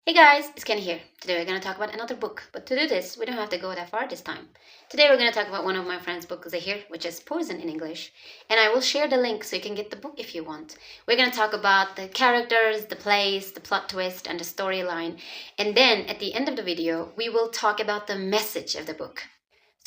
Hey guys, it's Kenny here. Today we're going to talk about another book, but to do this, we don't have to go that far this time. Today we're going to talk about one of my friend's books, Zehir, which is poison in English, and I will share the link so you can get the book if you want. We're going to talk about the characters, the place, the plot twist, and the storyline, and then at the end of the video, we will talk about the message of the book.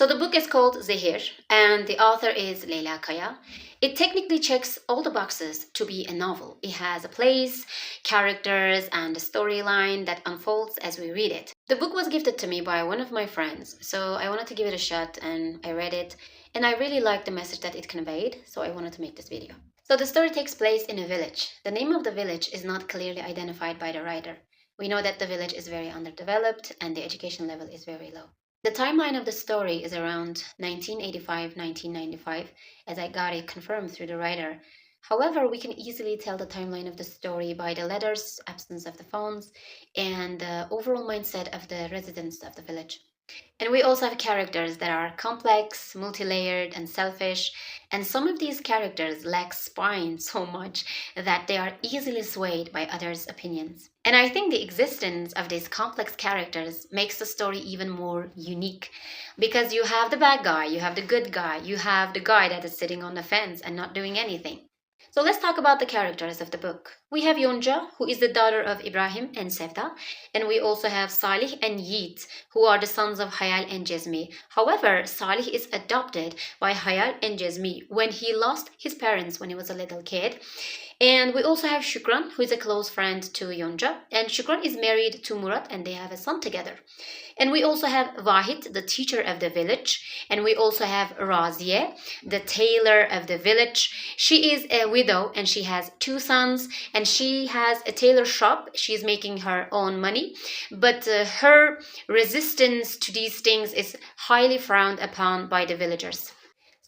So the book is called Zehir, and the author is Leyla Kaya. It technically checks all the boxes to be a novel. It has a place, characters, and a storyline that unfolds as we read it. The book was gifted to me by one of my friends, so I wanted to give it a shot, and I read it, and I really liked the message that it conveyed, so I wanted to make this video. So the story takes place in a village. The name of the village is not clearly identified by the writer. We know that the village is very underdeveloped, and the education level is very low. The timeline of the story is around 1985-1995, as I got it confirmed through the writer. However, we can easily tell the timeline of the story by the letters, absence of the phones, and the overall mindset of the residents of the village. And we also have characters that are complex, multi-layered, and selfish, and some of these characters lack spine so much that they are easily swayed by others' opinions. And I think the existence of these complex characters makes the story even more unique, because you have the bad guy, you have the good guy, you have the guy that is sitting on the fence and not doing anything. So let's talk about the characters of the book. We have Yonca, who is the daughter of Ibrahim and Sevda, and we also have Salih and Yiğit, who are the sons of Hayal and Cezmi. However, Salih is adopted by Hayal and Cezmi when he lost his parents when he was a little kid. And we also have Şükran, who is a close friend to Yonca, and Şükran is married to Murat and they have a son together. And we also have Vahit, the teacher of the village, and we also have Raziye, the tailor of the village. She is a widow and she has two sons, and she has a tailor shop. She's making her own money, but her resistance to these things is highly frowned upon by the villagers.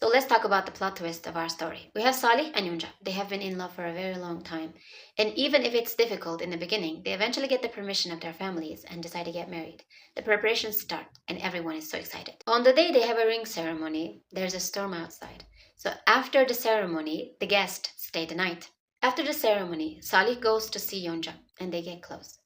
So let's talk about the plot twist of our story. We have Salih and Yonca. They have been in love for a very long time. And even if it's difficult in the beginning, they eventually get the permission of their families and decide to get married. The preparations start and everyone is so excited. On the day they have a ring ceremony, there's a storm outside. So after the ceremony, the guests stay the night. After the ceremony, Salih goes to see Yonca and they get close.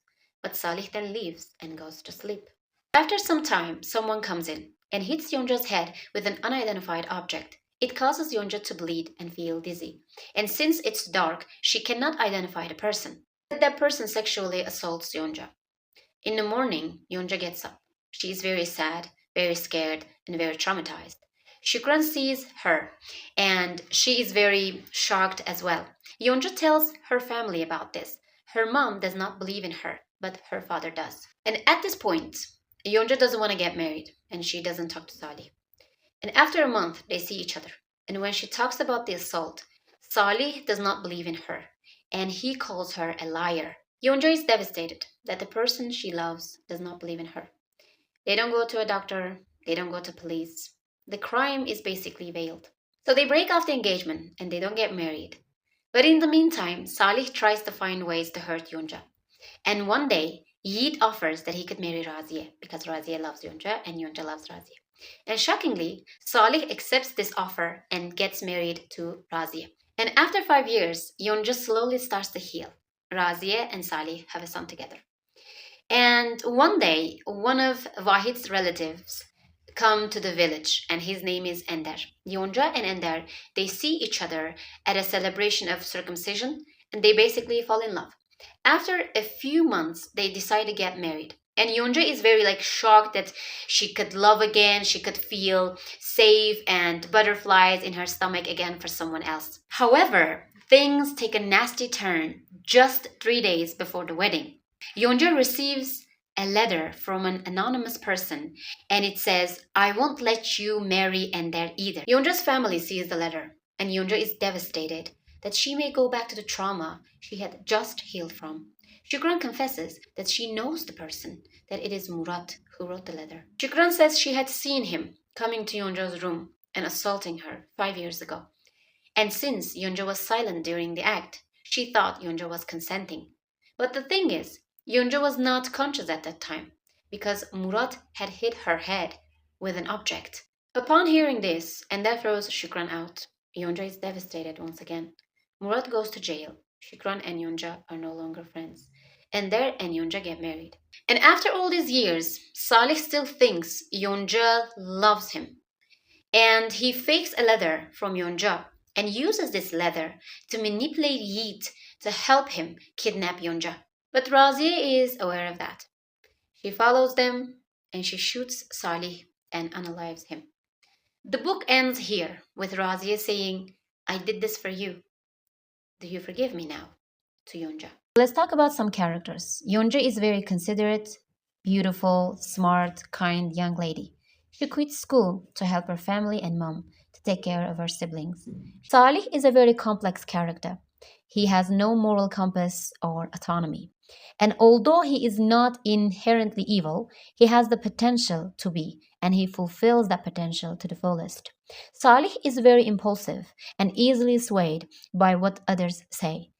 But Salih then leaves and goes to sleep. After some time, someone comes in and hits Yonca's head with an unidentified object. It causes Yonca to bleed and feel dizzy. And since it's dark, she cannot identify the person. That person sexually assaults Yonca. In the morning, Yonca gets up. She is very sad, very scared, and very traumatized. Şükran sees her, and she is very shocked as well. Yonca tells her family about this. Her mom does not believe in her, but her father does. And at this point, Yonca doesn't want to get married, and she doesn't talk to Salih. And after a month, they see each other. And when she talks about the assault, Salih does not believe in her, and he calls her a liar. Yonca is devastated that the person she loves does not believe in her. They don't go to a doctor, they don't go to police. The crime is basically veiled. So they break off the engagement, and they don't get married. But in the meantime, Salih tries to find ways to hurt Yonca. And one day, Yiğit offers that he could marry Raziye because Raziye loves Yonca and Yonca loves Raziye. And shockingly, Salih accepts this offer and gets married to Raziye. And after 5 years, Yonca slowly starts to heal. Raziye and Salih have a son together. And one day, one of Vahit's relatives come to the village, and his name is Ender. Yonca and Ender, they see each other at a celebration of circumcision, and they basically fall in love. After a few months, they decide to get married. And Yonca is very shocked that she could love again, she could feel safe and butterflies in her stomach again for someone else. However, things take a nasty turn just 3 days before the wedding. Yonca receives a letter from an anonymous person, and it says, "I won't let you marry Ender either." Yonca's family sees the letter, and Yonca is devastated that she may go back to the trauma she had just healed from. Şükran confesses that she knows the person, that it is Murat who wrote the letter. Şükran says she had seen him coming to Yonca's room and assaulting her 5 years ago. And since Yonca was silent during the act, she thought Yonca was consenting. But the thing is, Yonca was not conscious at that time because Murat had hit her head with an object. Upon hearing this, Ender throws Şükran out. Yonca is devastated once again. Murat goes to jail. Şükran and Yonca are no longer friends. Ender and Yonca get married. And after all these years, Salih still thinks Yonca loves him. And he fakes a letter from Yonca and uses this letter to manipulate Yiğit to help him kidnap Yonca. But Raziye is aware of that. She follows them and she shoots Salih and unalives him. The book ends here with Raziye saying, "I did this for you. Do you forgive me now?" to Yonca. Let's talk about some characters. Yonca is very considerate, beautiful, smart, kind young lady. She quits school to help her family and mom to take care of her siblings. Salih is a very complex character. He has no moral compass or autonomy. And although he is not inherently evil, he has the potential to be, and he fulfills that potential to the fullest. Salih is very impulsive and easily swayed by what others say.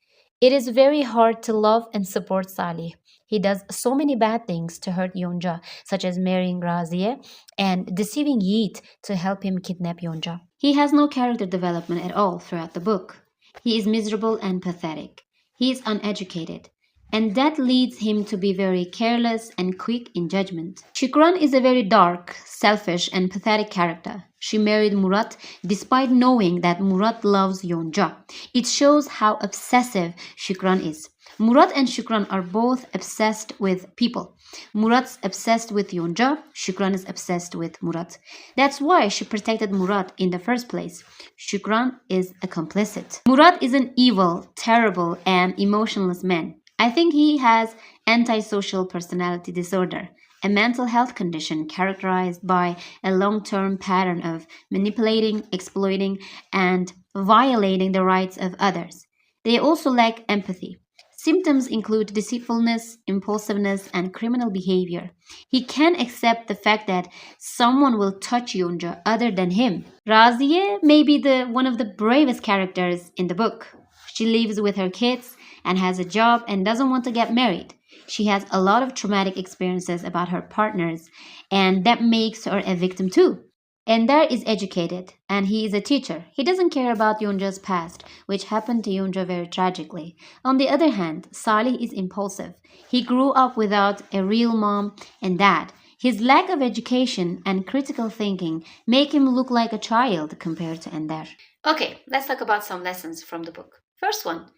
It is very hard to love and support Salih. He does so many bad things to hurt Yonca, such as marrying Raziye and deceiving Yiğit to help him kidnap Yonca. He has no character development at all throughout the book. He is miserable and pathetic. He is uneducated. And that leads him to be very careless and quick in judgment. Şükran is a very dark, selfish and pathetic character. She married Murat despite knowing that Murat loves Yonca. It shows how obsessive Şükran is. Murat and Şükran are both obsessed with people. Murat's obsessed with Yonca, Şükran is obsessed with Murat. That's why she protected Murat in the first place. Şükran is a complicit. Murat is an evil, terrible and emotionless man. I think he has Antisocial Personality Disorder, a mental health condition characterized by a long-term pattern of manipulating, exploiting, and violating the rights of others. They also lack empathy. Symptoms include deceitfulness, impulsiveness, and criminal behavior. He can't accept the fact that someone will touch Yonca other than him. Raziye may be one of the bravest characters in the book. She lives with her kids and has a job and doesn't want to get married. She has a lot of traumatic experiences about her partners, and that makes her a victim too. Ender is educated and he is a teacher. He doesn't care about Yonca's past, which happened to Yonca very tragically. On the other hand, Salih is impulsive. He grew up without a real mom and dad. His lack of education and critical thinking make him look like a child compared to Ender. Okay, let's talk about some lessons from the book. First one,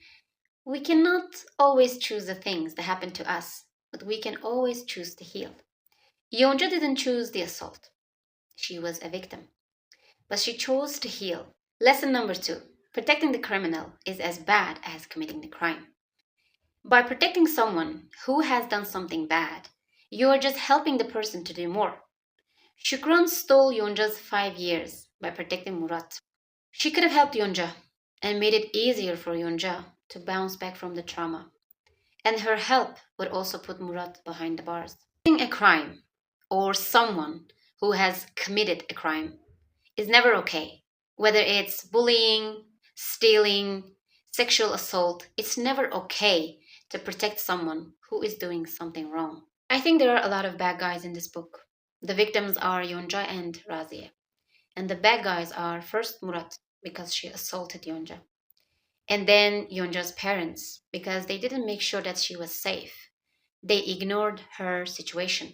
we cannot always choose the things that happen to us, but we can always choose to heal. Yonca didn't choose the assault. She was a victim. But she chose to heal. Lesson number 2. Protecting the criminal is as bad as committing the crime. By protecting someone who has done something bad, you are just helping the person to do more. Şükran stole Yonca's 5 years by protecting Murat. She could have helped Yonca and made it easier for Yonca to bounce back from the trauma. And her help would also put Murat behind the bars. A crime or someone who has committed a crime is never okay. Whether it's bullying, stealing, sexual assault, it's never okay to protect someone who is doing something wrong. I think there are a lot of bad guys in this book. The victims are Yonca and Raziye. And the bad guys are first Murat, because she assaulted Yonca. And then Yonca's parents, because they didn't make sure that she was safe. They ignored her situation.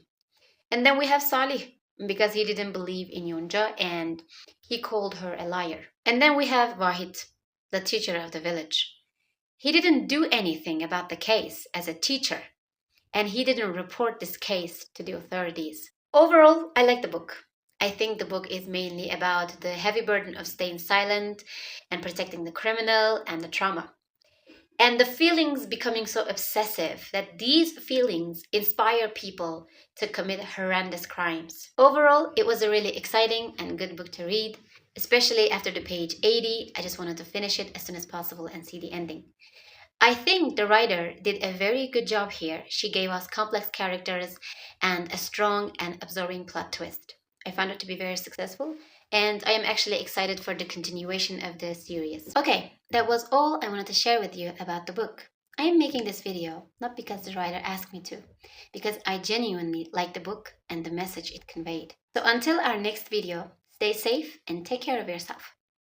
And then we have Salih, because he didn't believe in Yonca and he called her a liar. And then we have Vahit, the teacher of the village. He didn't do anything about the case as a teacher, and he didn't report this case to the authorities. Overall, I like the book. I think the book is mainly about the heavy burden of staying silent and protecting the criminal and the trauma. And the feelings becoming so obsessive that these feelings inspire people to commit horrendous crimes. Overall, it was a really exciting and good book to read, especially after the page 80. I just wanted to finish it as soon as possible and see the ending. I think the writer did a very good job here. She gave us complex characters and a strong and absorbing plot twist. I found it to be very successful, and I am actually excited for the continuation of the series. Okay, that was all I wanted to share with you about the book. I am making this video not because the writer asked me to, because I genuinely like the book and the message it conveyed. So until our next video, stay safe and take care of yourself.